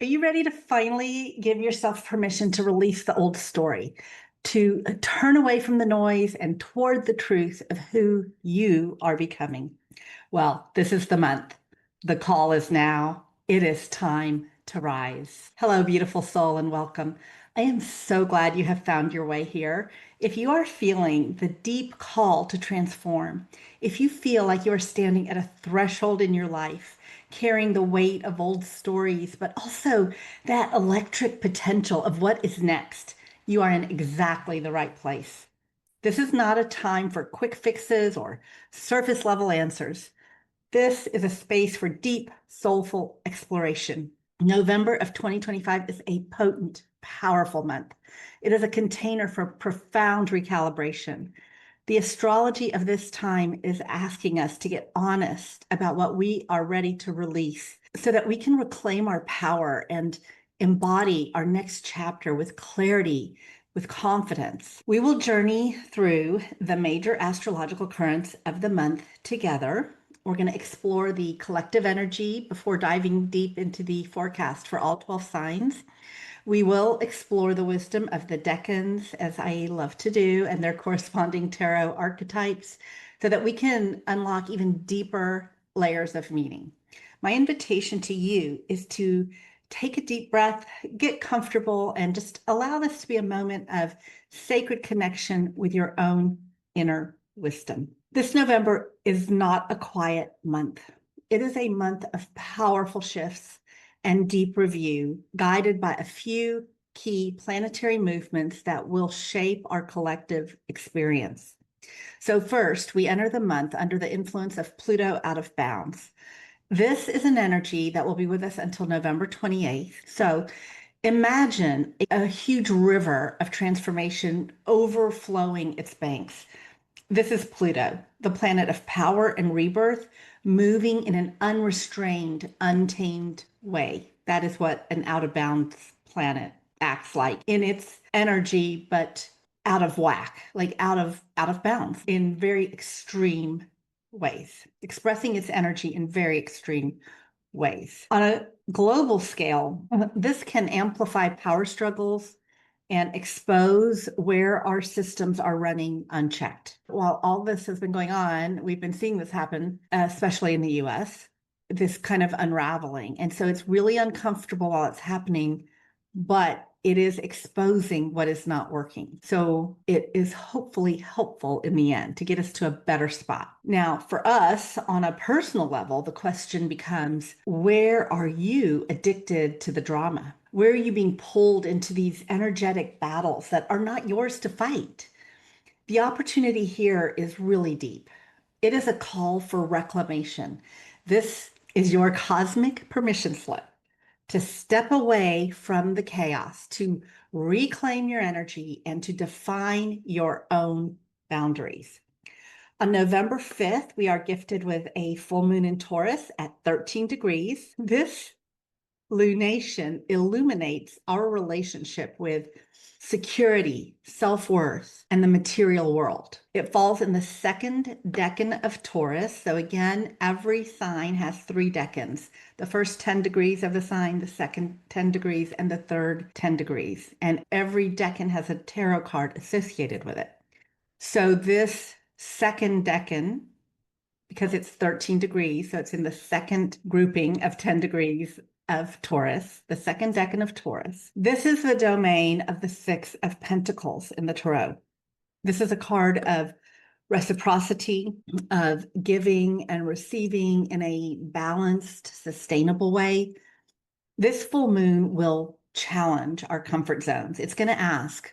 Are you ready to finally give yourself permission to release the old story, to turn away from the noise and toward the truth of who you are becoming? Well, this is the month. The call is now. It is time to rise. Hello, beautiful soul, and welcome. I am so glad you have found your way here. If you are feeling the deep call to transform, if you feel like you are standing at a threshold in your life, carrying the weight of old stories, but also that electric potential of what is next, you are in exactly the right place. This is not a time for quick fixes or surface level answers. This is a space for deep, soulful exploration. November of 2025 is a potent, powerful month. It is a container for profound recalibration. The astrology of this time is asking us to get honest about what we are ready to release so that we can reclaim our power and embody our next chapter with clarity, with confidence. We will journey through the major astrological currents of the month together. We're going to explore the collective energy before diving deep into the forecast for all 12 signs. We will explore the wisdom of the decans, as I love to do, and their corresponding tarot archetypes so that we can unlock even deeper layers of meaning. My invitation to you is to take a deep breath, get comfortable, and just allow this to be a moment of sacred connection with your own inner wisdom. This November is not a quiet month. It is a month of powerful shifts and deep review, guided by a few key planetary movements that will shape our collective experience. So first, we enter the month under the influence of Pluto Out-of-Bounds. This is an energy that will be with us until November 28th. So imagine a huge river of transformation overflowing its banks. This is Pluto, the planet of power and rebirth, moving in an unrestrained, untamed way. That is what an out-of-bounds planet acts like in its energy, but out of whack, like out of bounds in very extreme ways, expressing its energy in very extreme ways. On a global scale, this can amplify power struggles and expose where our systems are running unchecked. While all this has been going on, we've been seeing this happen, especially in the US, this kind of unraveling. And so it's really uncomfortable while it's happening, but it is exposing what is not working. So it is hopefully helpful in the end to get us to a better spot. Now, for us on a personal level, the question becomes, where are you addicted to the drama? Where are you being pulled into these energetic battles that are not yours to fight? The opportunity here is really deep. It is a call for reclamation. This is your cosmic permission slip to step away from the chaos, to reclaim your energy, and to define your own boundaries. On November 5th, we are gifted with a full moon in Taurus at 13 degrees. This lunation illuminates our relationship with security, self-worth, and the material world. It falls in the second decan of Taurus. So again, every sign has 3 decans. The first 10 degrees of the sign, the second 10 degrees, and the third 10 degrees. And every decan has a tarot card associated with it. So this second decan, because it's 13 degrees, so it's in the second grouping of 10 degrees of Taurus, the second decan of Taurus. This is the domain of the 6 of Pentacles in the Tarot. This is a card of reciprocity, of giving and receiving in a balanced, sustainable way. This full moon will challenge our comfort zones. It's going to ask,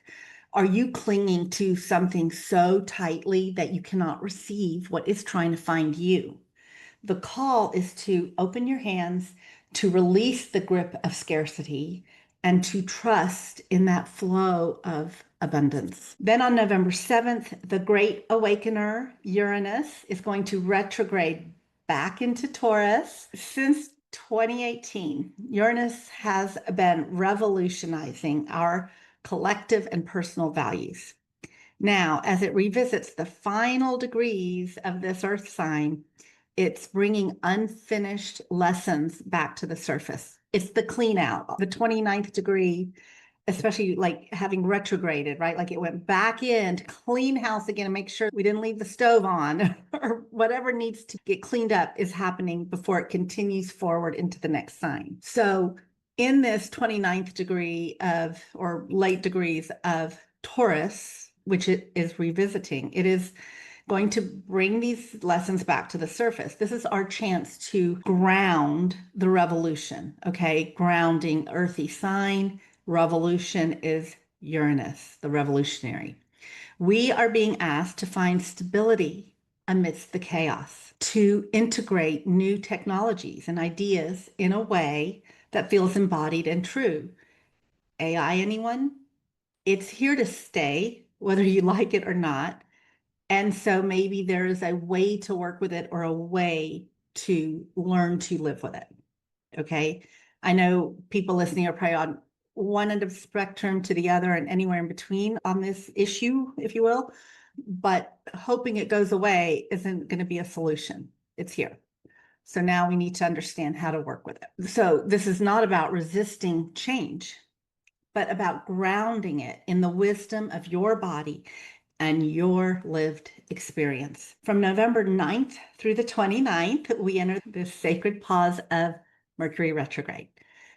are you clinging to something so tightly that you cannot receive what is trying to find you? The call is to open your hands, to release the grip of scarcity, and to trust in that flow of abundance. Then on November 7th, the Great Awakener, Uranus, is going to retrograde back into Taurus. Since 2018, Uranus has been revolutionizing our collective and personal values. Now, as it revisits the final degrees of this earth sign, it's bringing unfinished lessons back to the surface. It's the clean out, the 29th degree, especially like having retrograded, right? Like it went back in to clean house again and make sure we didn't leave the stove on or whatever needs to get cleaned up is happening before it continues forward into the next sign. So in this 29th degree of, or late degrees of Taurus, which it is revisiting, it is going to bring these lessons back to the surface. This is our chance to ground the revolution, okay? Grounding earthy sign. Revolution is Uranus, the revolutionary. We are being asked to find stability amidst the chaos, to integrate new technologies and ideas in a way that feels embodied and true. AI, anyone? It's here to stay, whether you like it or not. And so maybe there's a way to work with it or a way to learn to live with it. Okay. I know people listening are probably on one end of the spectrum to the other and anywhere in between on this issue, if you will. But hoping it goes away isn't going to be a solution. It's here. So now we need to understand how to work with it. So this is not about resisting change, but about grounding it in the wisdom of your body and your lived experience. From November 9th through the 29th, we enter this sacred pause of Mercury retrograde.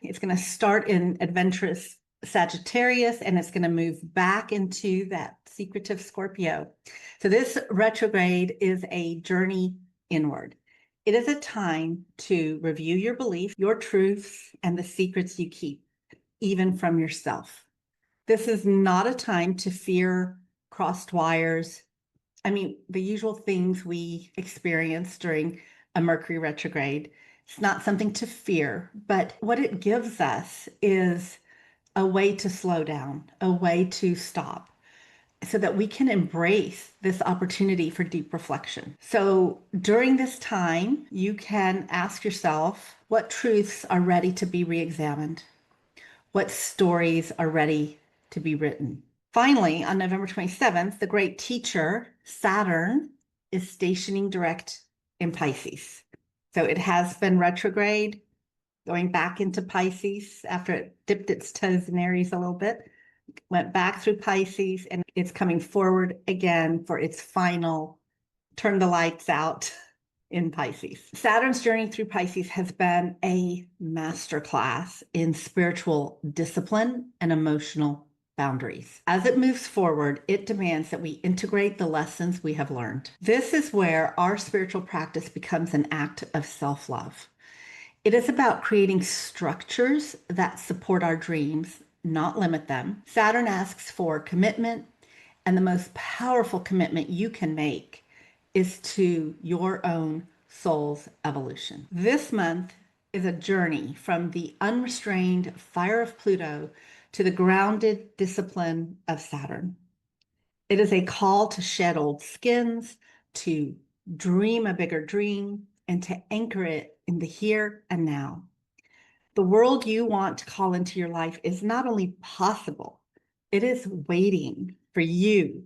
It's going to start in adventurous Sagittarius and it's going to move back into that secretive Scorpio. So this retrograde is a journey inward. It is a time to review your beliefs, your truths, and the secrets you keep, even from yourself. This is not a time to fear crossed wires. I mean, the usual things we experience during a Mercury retrograde. It's not something to fear, but what it gives us is a way to slow down, a way to stop, so that we can embrace this opportunity for deep reflection. So during this time, you can ask yourself, what truths are ready to be re-examined? What stories are ready to be written? Finally, on November 27th, the great teacher, Saturn, is stationing direct in Pisces. So it has been retrograde, going back into Pisces after it dipped its toes in Aries a little bit, went back through Pisces, and it's coming forward again for its final turn the lights out in Pisces. Saturn's journey through Pisces has been a masterclass in spiritual discipline and emotional boundaries. As it moves forward, it demands that we integrate the lessons we have learned. This is where our spiritual practice becomes an act of self-love. It is about creating structures that support our dreams, not limit them. Saturn asks for commitment, and the most powerful commitment you can make is to your own soul's evolution. This month is a journey from the unrestrained fire of Pluto to the grounded discipline of Saturn. It is a call to shed old skins, to dream a bigger dream, and to anchor it in the here and now. The world you want to call into your life is not only possible, it is waiting for you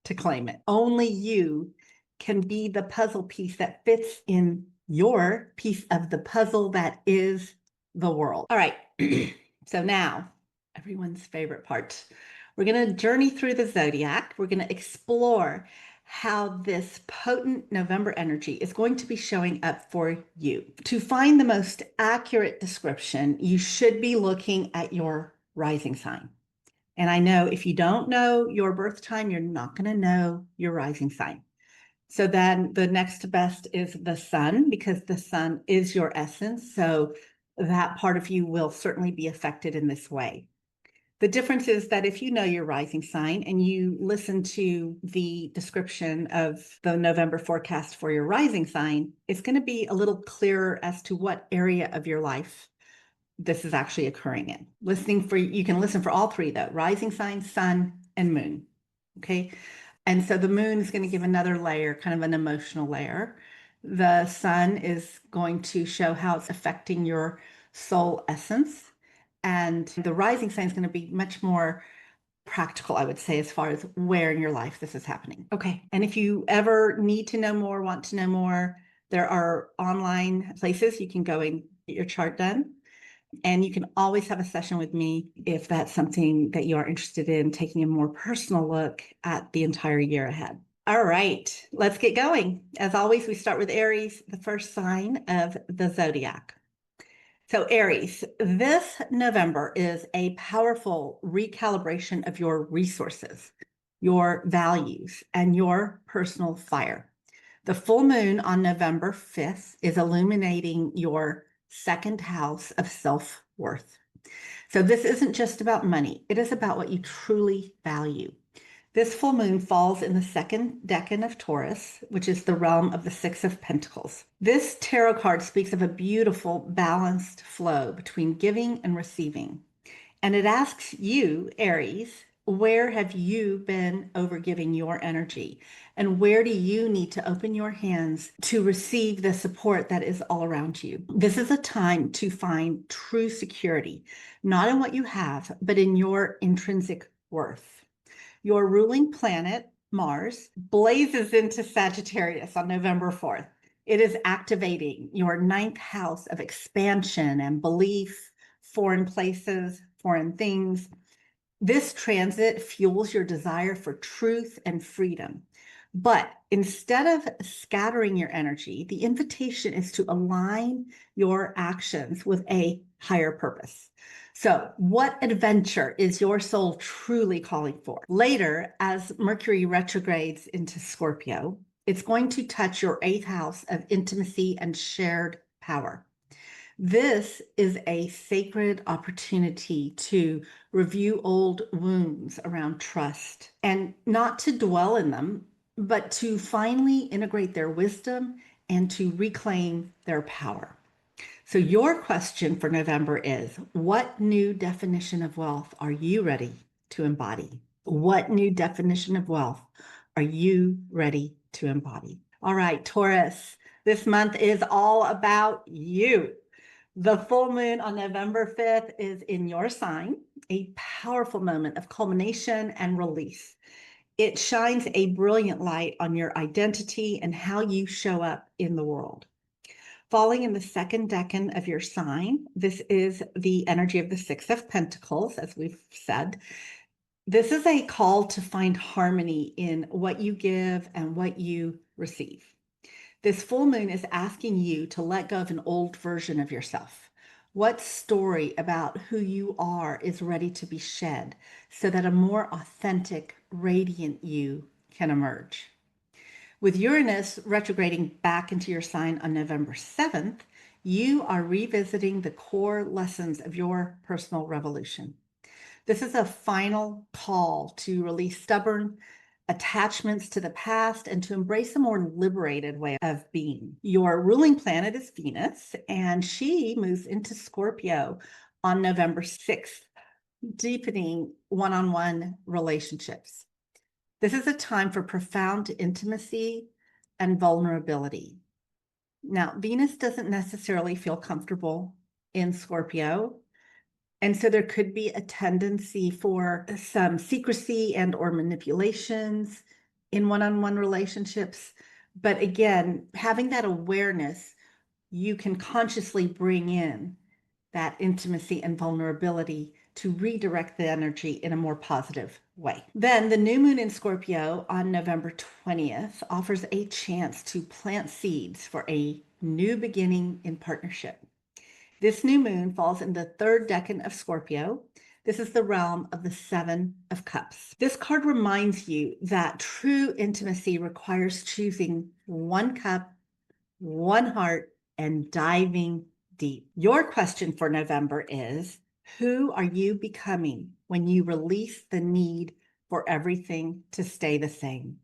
to claim it. Only you can be the puzzle piece that fits in your piece of the puzzle that is the world. All right, so now, everyone's favorite part. We're going to journey through the zodiac. We're going to explore how this potent November energy is going to be showing up for you. To find the most accurate description, you should be looking at your rising sign. And I know if you don't know your birth time, you're not going to know your rising sign. So then the next best is the sun, because the sun is your essence. So that part of you will certainly be affected in this way. The difference is that if you know your rising sign and you listen to the description of the November forecast for your rising sign, it's going to be a little clearer as to what area of your life this is actually occurring in. You can listen for all three though: rising sign, sun, and moon. Okay. And so the moon is going to give another layer, kind of an emotional layer. The sun is going to show how it's affecting your soul essence. And the rising sign is going to be much more practical, I would say, as far as where in your life this is happening. Okay. And if you ever need to know more, want to know more, there are online places you can go and get your chart done. And you can always have a session with me if that's something that you are interested in, taking a more personal look at the entire year ahead. All right, let's get going. As always, we start with Aries, the first sign of the zodiac. So Aries, this November is a powerful recalibration of your resources, your values, and your personal fire. The full moon on November 5th is illuminating your second house of self-worth. So this isn't just about money. It is about what you truly value. This full moon falls in the second decan of Taurus, which is the realm of the Six of Pentacles. This tarot card speaks of a beautiful, balanced flow between giving and receiving. And it asks you, Aries, where have you been overgiving your energy? And where do you need to open your hands to receive the support that is all around you? This is a time to find true security, not in what you have, but in your intrinsic worth. Your ruling planet, Mars, blazes into Sagittarius on November 4th. It is activating your ninth house of expansion and belief, foreign places, foreign things. This transit fuels your desire for truth and freedom. But instead of scattering your energy, the invitation is to align your actions with a higher purpose. So, what adventure is your soul truly calling for? Later, as Mercury retrogrades into Scorpio, it's going to touch your eighth house of intimacy and shared power. This is a sacred opportunity to review old wounds around trust and not to dwell in them, but to finally integrate their wisdom and to reclaim their power. So your question for November is, what new definition of wealth are you ready to embody? What new definition of wealth are you ready to embody? All right, Taurus, this month is all about you. The full moon on November 5th is in your sign, a powerful moment of culmination and release. It shines a brilliant light on your identity and how you show up in the world. Falling in the second decan of your sign, this is the energy of the Six of Pentacles, as we've said. This is a call to find harmony in what you give and what you receive. This full moon is asking you to let go of an old version of yourself. What story about who you are is ready to be shed so that a more authentic, radiant you can emerge? With Uranus retrograding back into your sign on November 7th, you are revisiting the core lessons of your personal revolution. This is a final call to release stubborn attachments to the past and to embrace a more liberated way of being. Your ruling planet is Venus, and she moves into Scorpio on November 6th, deepening one-on-one relationships. This is a time for profound intimacy and vulnerability. Now, Venus doesn't necessarily feel comfortable in Scorpio, and so there could be a tendency for some secrecy and or manipulations in one-on-one relationships. But again, having that awareness, you can consciously bring in that intimacy and vulnerability to redirect the energy in a more positive way. Then the new moon in Scorpio on November 20th offers a chance to plant seeds for a new beginning in partnership. This new moon falls in the third decan of Scorpio. This is the realm of the Seven of Cups. This card reminds you that true intimacy requires choosing one cup, one heart, and diving deep. Your question for November is, who are you becoming when you release the need for everything to stay the same?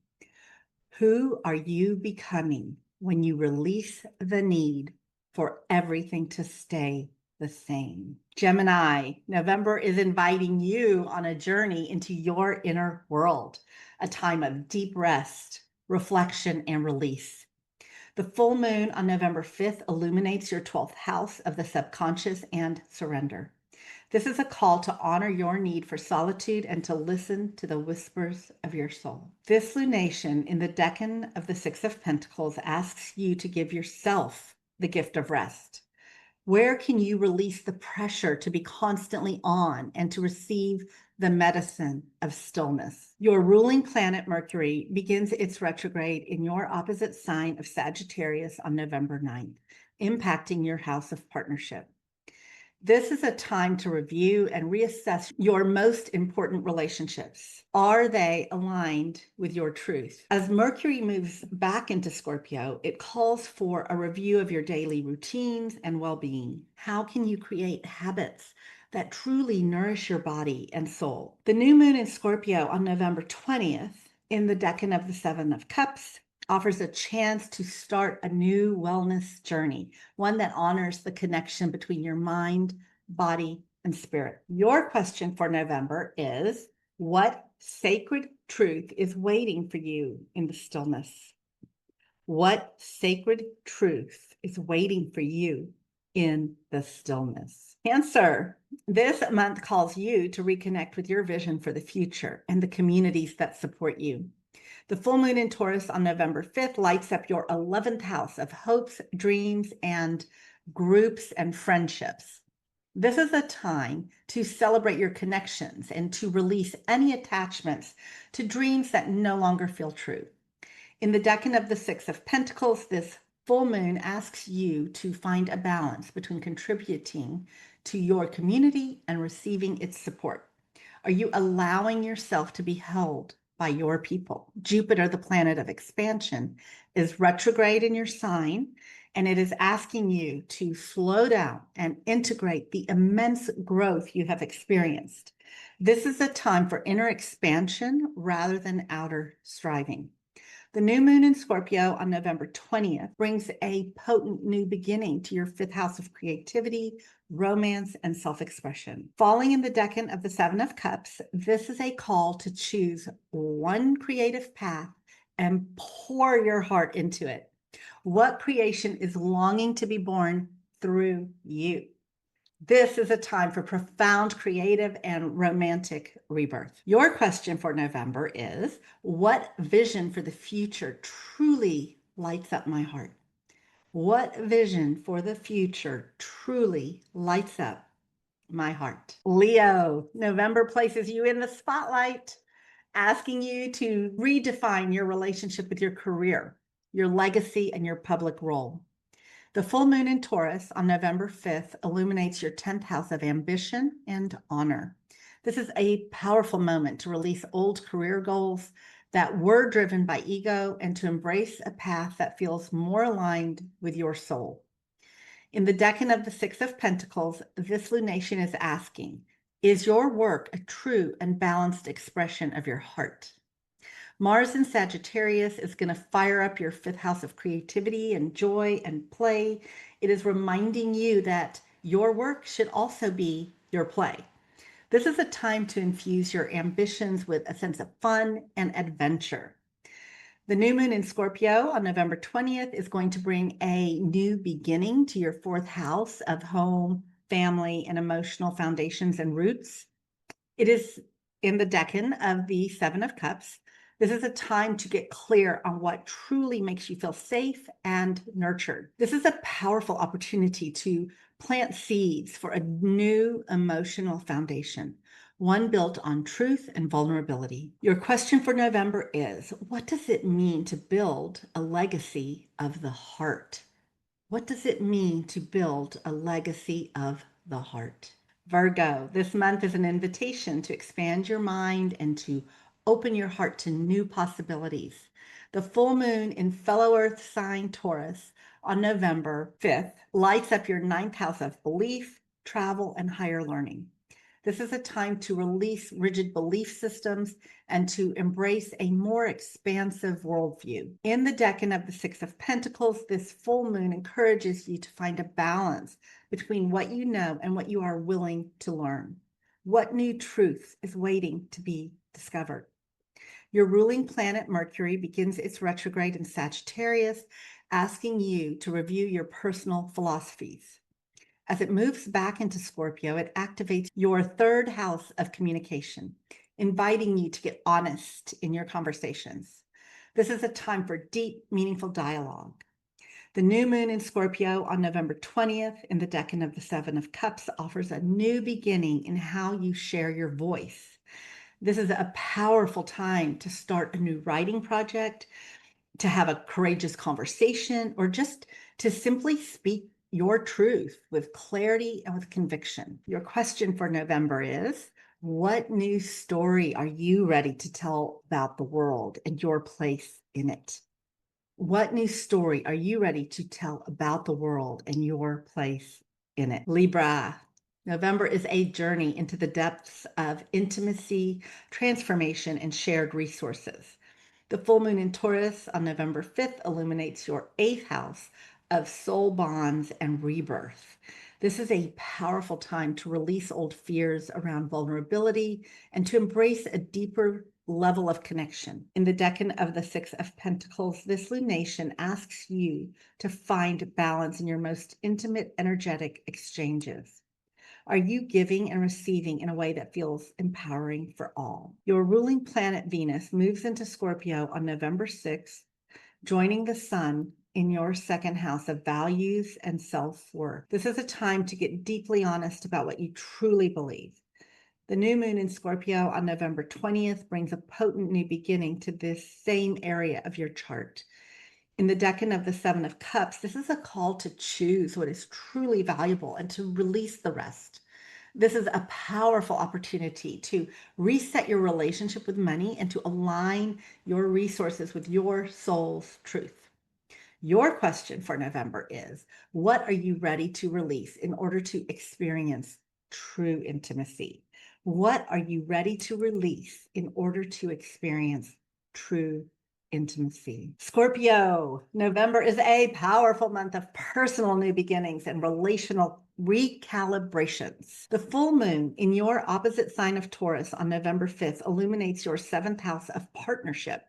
Who are you becoming when you release the need for everything to stay the same? Gemini, November is inviting you on a journey into your inner world, a time of deep rest, reflection, and release. The full moon on November 5th illuminates your 12th house of the subconscious and surrender. This is a call to honor your need for solitude and to listen to the whispers of your soul. This lunation in the decan of the Six of Pentacles asks you to give yourself the gift of rest. Where can you release the pressure to be constantly on and to receive the medicine of stillness? Your ruling planet, Mercury, begins its retrograde in your opposite sign of Sagittarius on November 9th, impacting your house of partnership. This is a time to review and reassess your most important relationships. Are they aligned with your truth? As Mercury moves back into Scorpio, it calls for a review of your daily routines and well-being. How can you create habits that truly nourish your body and soul? The new moon in Scorpio on November 20th, in the decan of the Seven of Cups, offers a chance to start a new wellness journey, one that honors the connection between your mind, body, and spirit. Your question for November is, what sacred truth is waiting for you in the stillness? What sacred truth is waiting for you in the stillness? Cancer, this month calls you to reconnect with your vision for the future and the communities that support you. The full moon in Taurus on November 5th lights up your 11th house of hopes, dreams, and groups and friendships. This is a time to celebrate your connections and to release any attachments to dreams that no longer feel true. In the decan of the Six of Pentacles, this full moon asks you to find a balance between contributing to your community and receiving its support. Are you allowing yourself to be held by your people? Jupiter, the planet of expansion, is retrograde in your sign, and it is asking you to slow down and integrate the immense growth you have experienced. This is a time for inner expansion rather than outer striving. The new moon in Scorpio on November 20th brings a potent new beginning to your 5th house of creativity, romance, and self-expression. Falling in the decan of the Seven of Cups, this is a call to choose one creative path and pour your heart into it. What creation is longing to be born through you? This is a time for profound creative and romantic rebirth. Your question for November is, what vision for the future truly lights up my heart? What vision for the future truly lights up my heart? Leo, November places you in the spotlight, asking you to redefine your relationship with your career, your legacy, and your public role. The full moon in Taurus on November 5th illuminates your 10th house of ambition and honor. This is a powerful moment to release old career goals that were driven by ego and to embrace a path that feels more aligned with your soul. In the decan of the Six of Pentacles, this lunation is asking, is your work a true and balanced expression of your heart? Mars in Sagittarius is going to fire up your 5th house of creativity and joy and play. It is reminding you that your work should also be your play. This is a time to infuse your ambitions with a sense of fun and adventure. The new moon in Scorpio on November 20th is going to bring a new beginning to your 4th house of home, family, and emotional foundations and roots. It is in the decan of the Seven of Cups. This is a time to get clear on what truly makes you feel safe and nurtured. This is a powerful opportunity to plant seeds for a new emotional foundation, one built on truth and vulnerability. Your question for November is, what does it mean to build a legacy of the heart? What does it mean to build a legacy of the heart? Virgo, this month is an invitation to expand your mind and to open your heart to new possibilities. The full moon in fellow earth sign Taurus on November 5th lights up your 9th house of belief, travel, and higher learning. This is a time to release rigid belief systems and to embrace a more expansive worldview. In the decan of the Six of Pentacles, this full moon encourages you to find a balance between what you know and what you are willing to learn. What new truth is waiting to be discovered? Your ruling planet, Mercury, begins its retrograde in Sagittarius, asking you to review your personal philosophies. As it moves back into Scorpio, it activates your 3rd house of communication, inviting you to get honest in your conversations. This is a time for deep, meaningful dialogue. The new moon in Scorpio on November 20th in the decan of the Seven of Cups offers a new beginning in how you share your voice. This is a powerful time to start a new writing project, to have a courageous conversation, or just to simply speak your truth with clarity and with conviction. Your question for November is, what new story are you ready to tell about the world and your place in it? What new story are you ready to tell about the world and your place in it? Libra. November is a journey into the depths of intimacy, transformation, and shared resources. The full moon in Taurus on November 5th illuminates your 8th house of soul bonds and rebirth. This is a powerful time to release old fears around vulnerability and to embrace a deeper level of connection. In the decan of the Six of Pentacles, this lunation asks you to find balance in your most intimate, energetic exchanges. Are you giving and receiving in a way that feels empowering for all? Your ruling planet Venus moves into Scorpio on November 6th, joining the sun in your second house of values and self-worth. This is a time to get deeply honest about what you truly believe. The new moon in Scorpio on November 20th brings a potent new beginning to this same area of your chart. In the decan of the Seven of Cups, this is a call to choose what is truly valuable and to release the rest. This is a powerful opportunity to reset your relationship with money and to align your resources with your soul's truth. Your question for November is, what are you ready to release in order to experience true intimacy? What are you ready to release in order to experience true intimacy? Scorpio, November is a powerful month of personal new beginnings and relational recalibrations. The full moon in your opposite sign of Taurus on November 5th illuminates your 7th house of partnership.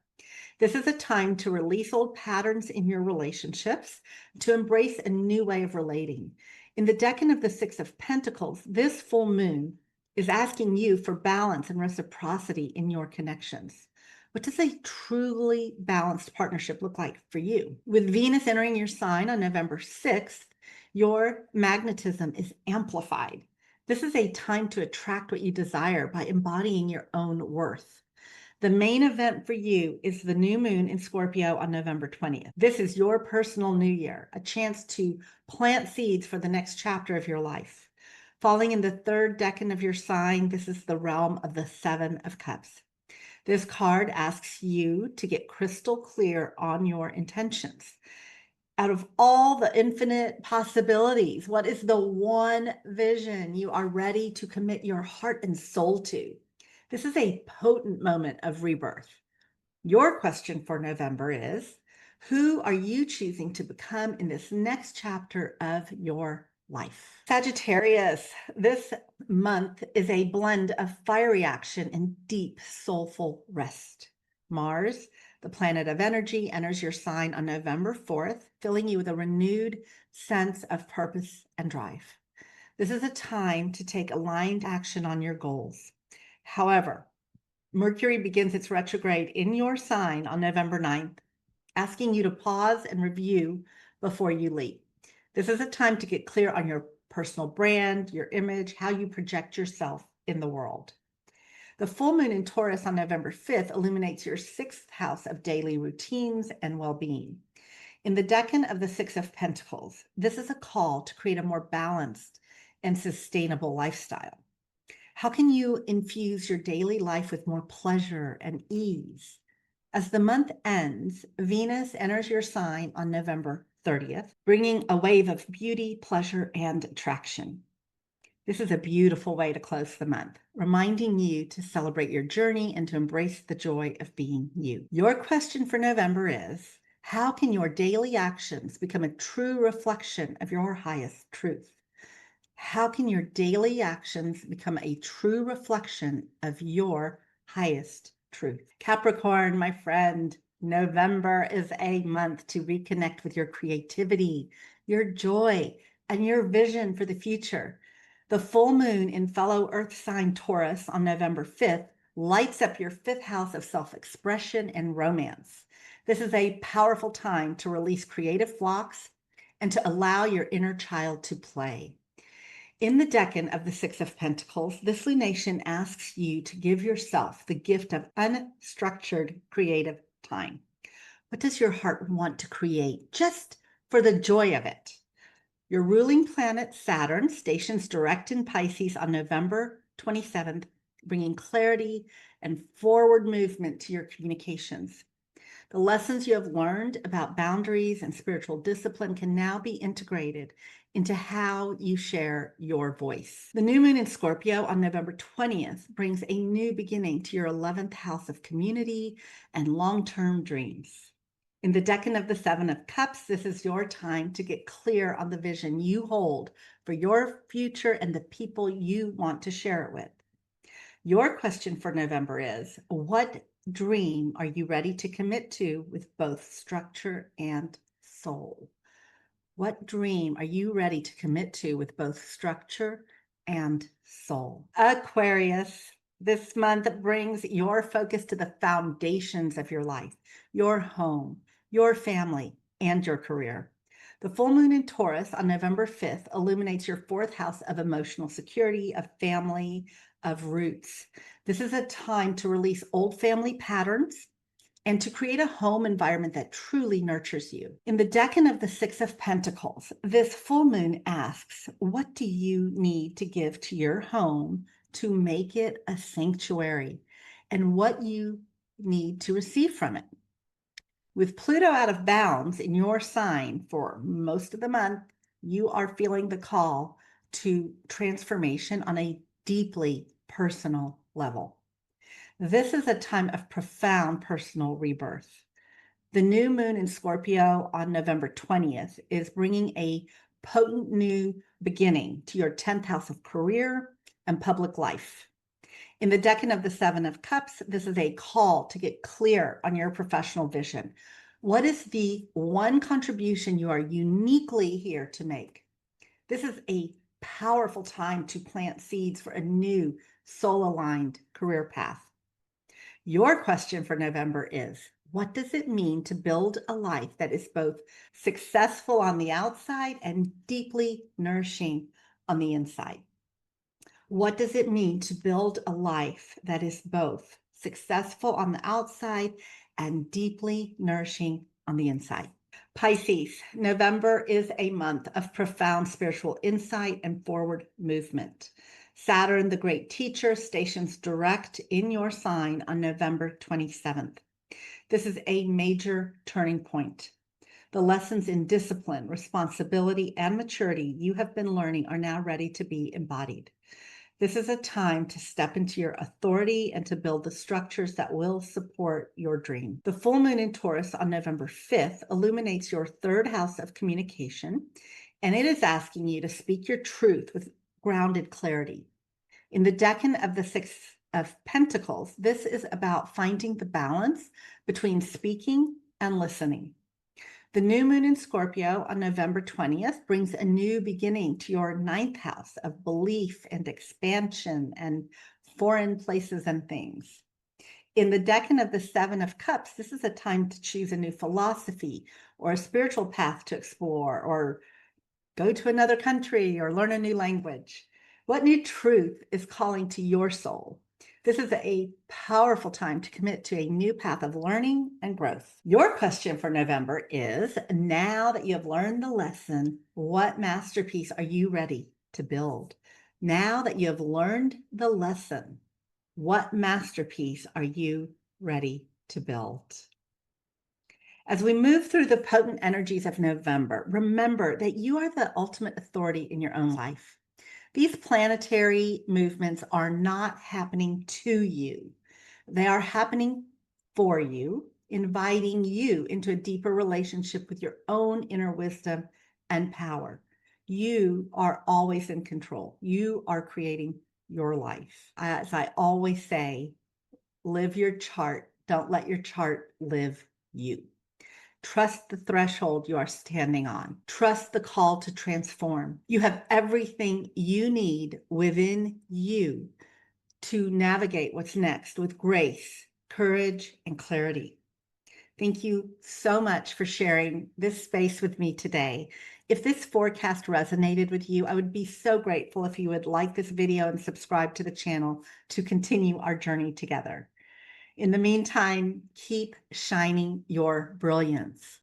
This is a time to release old patterns in your relationships, to embrace a new way of relating. In the decan of the Six of Pentacles, this full moon is asking you for balance and reciprocity in your connections. What does a truly balanced partnership look like for you? With Venus entering your sign on November 6th, your magnetism is amplified. This is a time to attract what you desire by embodying your own worth. The main event for you is the new moon in Scorpio on November 20th. This is your personal new year, a chance to plant seeds for the next chapter of your life. Falling in the third decan of your sign, this is the realm of the Seven of Cups. This card asks you to get crystal clear on your intentions. Out of all the infinite possibilities, what is the one vision you are ready to commit your heart and soul to? This is a potent moment of rebirth. Your question for November is, who are you choosing to become in this next chapter of your life? Sagittarius, this month is a blend of fiery action and deep soulful rest. Mars, the planet of energy, enters your sign on November 4th, filling you with a renewed sense of purpose and drive. This is a time to take aligned action on your goals. However, Mercury begins its retrograde in your sign on November 9th, asking you to pause and review before you leap. This is a time to get clear on your personal brand, your image, how you project yourself in the world. The full moon in Taurus on November 5th illuminates your 6th house of daily routines and well-being. In the decan of the Six of Pentacles, this is a call to create a more balanced and sustainable lifestyle. How can you infuse your daily life with more pleasure and ease? As the month ends, Venus enters your sign on November 30th, bringing a wave of beauty, pleasure, and attraction. This is a beautiful way to close the month, reminding you to celebrate your journey and to embrace the joy of being you. Your question for November is, how can your daily actions become a true reflection of your highest truth? How can your daily actions become a true reflection of your highest truth? Capricorn, my friend, November is a month to reconnect with your creativity, your joy, and your vision for the future. The full moon in fellow earth sign Taurus on November 5th lights up your 5th house of self-expression and romance. This is a powerful time to release creative blocks and to allow your inner child to play. In the decan of the Six of Pentacles, this lunation asks you to give yourself the gift of unstructured creative time. What does your heart want to create just for the joy of it? Your ruling planet Saturn stations direct in Pisces on November 27th, bringing clarity and forward movement to your communications. The lessons you have learned about boundaries and spiritual discipline can now be integrated into how you share your voice. The new moon in Scorpio on November 20th brings a new beginning to your 11th house of community and long-term dreams. In the decan of the Seven of Cups, this is your time to get clear on the vision you hold for your future and the people you want to share it with. Your question for November is, what dream are you ready to commit to with both structure and soul? What dream are you ready to commit to with both structure and soul? Aquarius, this month brings your focus to the foundations of your life, your home, your family, and your career. The full moon in Taurus on November 5th illuminates your fourth house of emotional security, of family, of roots. This is a time to release old family patterns and to create a home environment that truly nurtures you. In the decan of the Six of Pentacles, this full moon asks, what do you need to give to your home to make it a sanctuary, and what you need to receive from it? With Pluto out of bounds in your sign for most of the month, you are feeling the call to transformation on a deeply personal level. This is a time of profound personal rebirth. The new moon in Scorpio on November 20th is bringing a potent new beginning to your 10th house of career and public life. In the decan of the Seven of Cups, this is a call to get clear on your professional vision. What is the one contribution you are uniquely here to make? This is a powerful time to plant seeds for a new soul-aligned career path. Your question for November is, what does it mean to build a life that is both successful on the outside and deeply nourishing on the inside? What does it mean to build a life that is both successful on the outside and deeply nourishing on the inside? Pisces, November is a month of profound spiritual insight and forward movement. Saturn, the great teacher, stations direct in your sign on November 27th. This is a major turning point. The lessons in discipline, responsibility, and maturity you have been learning are now ready to be embodied. This is a time to step into your authority and to build the structures that will support your dream. The full moon in Taurus on November 5th illuminates your third house of communication, and it is asking you to speak your truth with grounded clarity. In the decan of the Six of Pentacles, this is about finding the balance between speaking and listening. The new moon in Scorpio on November 20th brings a new beginning to your ninth house of belief and expansion and foreign places and things. In the decan of the Seven of Cups, this is a time to choose a new philosophy or a spiritual path to explore, or go to another country or learn a new language. What new truth is calling to your soul? This is a powerful time to commit to a new path of learning and growth. Your question for November is, now that you have learned the lesson, what masterpiece are you ready to build? Now that you have learned the lesson, what masterpiece are you ready to build? As we move through the potent energies of November, remember that you are the ultimate authority in your own life. These planetary movements are not happening to you. They are happening for you, inviting you into a deeper relationship with your own inner wisdom and power. You are always in control. You are creating your life. As I always say, live your chart. Don't let your chart live you. Trust the threshold you are standing on. Trust the call to transform. You have everything you need within you to navigate what's next with grace, courage, and clarity. Thank you so much for sharing this space with me today. If this forecast resonated with you, I would be so grateful if you would like this video and subscribe to the channel to continue our journey together. In the meantime, keep shining your brilliance.